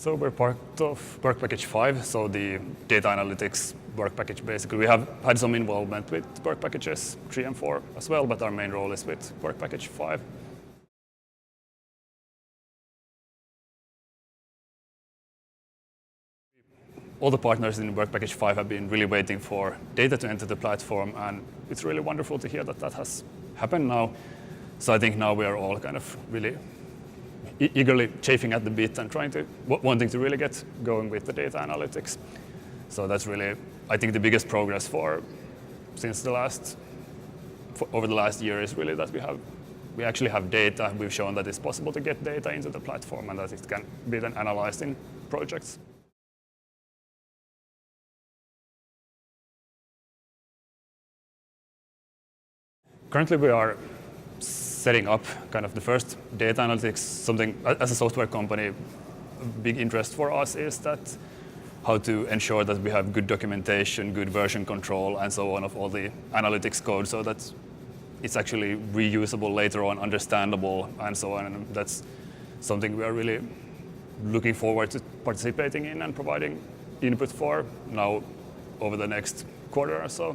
So we're part of work package 5, so the data analytics work package basically. We have had some involvement with work packages 3 and 4 as well, but our main role is with work package 5. All the partners in work package 5 have been really waiting for data to enter the platform, and it's really wonderful to hear that that has happened now. So I think now we are all kind of really eagerly chafing at the bit and wanting to really get going with the data analytics. So that's really, I think, the biggest progress over the last year is really that we actually have data. We've shown that it's possible to get data into the platform and that it can be then analyzed in projects. Currently, we are setting up kind of the first data analytics, something as a software company. A big interest for us is that how to ensure that we have good documentation, good version control, and so on of all the analytics code, so that it's actually reusable later on, understandable, and so on. And that's something we are really looking forward to participating in and providing input for now over the next quarter or so.